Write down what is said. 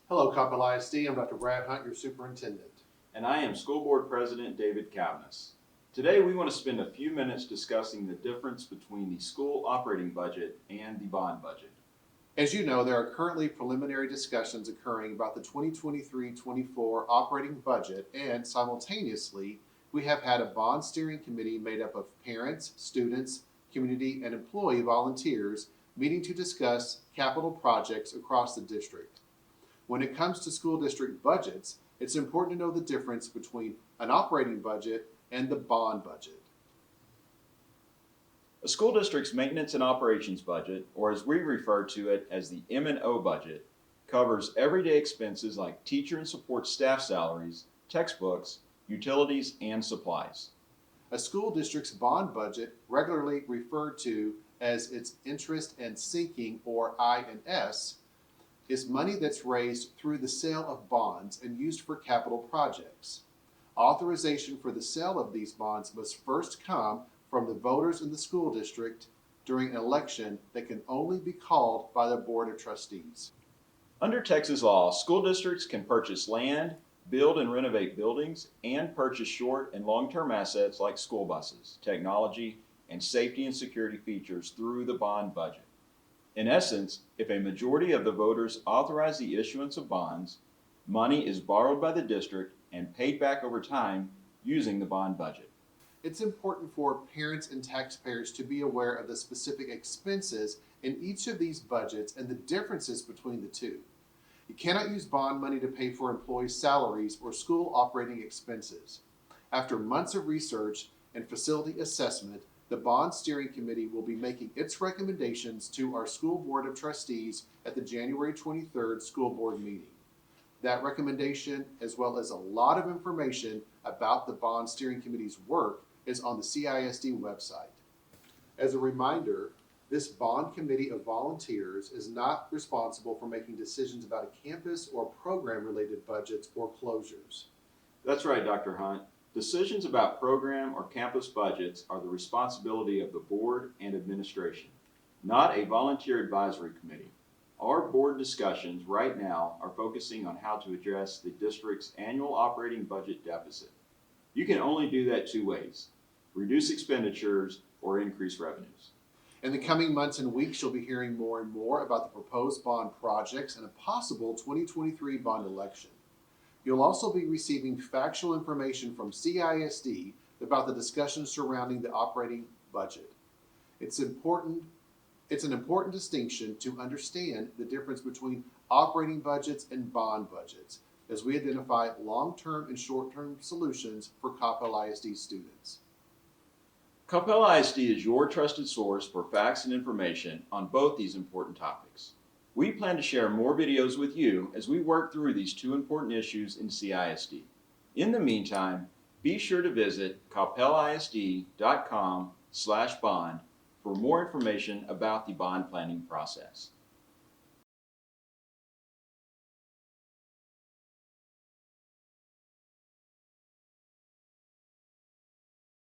Hello, Coppell ISD. I'm Dr. Brad Hunt, your superintendent. And I am School Board President David Cavness. Today we want to spend a few minutes discussing the difference between the school operating budget and the bond budget. As you know, there are currently preliminary discussions occurring about the 2023-24 operating budget, and simultaneously, we have had a bond steering committee made up of parents, students, community, and employee volunteers meeting to discuss capital projects across the district. When it comes to school district budgets, it's important to know the difference between an operating budget and the bond budget. A school district's maintenance and operations budget, or as we refer to it as the M&O budget, covers everyday expenses like teacher and support staff salaries, textbooks, utilities, and supplies. A school district's bond budget, regularly referred to as its interest and sinking or I&S, is money that's raised through the sale of bonds and used for capital projects. Authorization for the sale of these bonds must first come from the voters in the school district during an election that can only be called by the Board of Trustees. Under Texas law, school districts can purchase land, build and renovate buildings, and purchase short and long-term assets like school buses, technology, and safety and security features through the bond budget. In essence, if a majority of the voters authorize the issuance of bonds, money is borrowed by the district and paid back over time using the bond budget. It's important for parents and taxpayers to be aware of the specific expenses in each of these budgets and the differences between the two. You cannot use bond money to pay for employees' salaries or school operating expenses. After months of research and facility assessment, the Bond Steering Committee will be making its recommendations to our School Board of Trustees at the January 23rd School Board meeting. That recommendation, as well as a lot of information about the Bond Steering Committee's work, is on the CISD website. As a reminder, this bond committee of volunteers is not responsible for making decisions about a campus or program-related budgets or closures. That's right, Dr. Hunt. Decisions about program or campus budgets are the responsibility of the board and administration, not a volunteer advisory committee. Our board discussions right now are focusing on how to address the district's annual operating budget deficit. You can only do that two ways: reduce expenditures or increase revenues. In the coming months and weeks, you'll be hearing more and more about the proposed bond projects and a possible 2023 bond election. You'll also be receiving factual information from CISD about the discussions surrounding the operating budget. It's an important distinction to understand the difference between operating budgets and bond budgets as we identify long-term and short-term solutions for Coppell ISD students. Coppell ISD is your trusted source for facts and information on both these important topics. We plan to share more videos with you as we work through these two important issues in CISD. In the meantime, be sure to visit coppellisd.com/bond for more information about the bond planning process.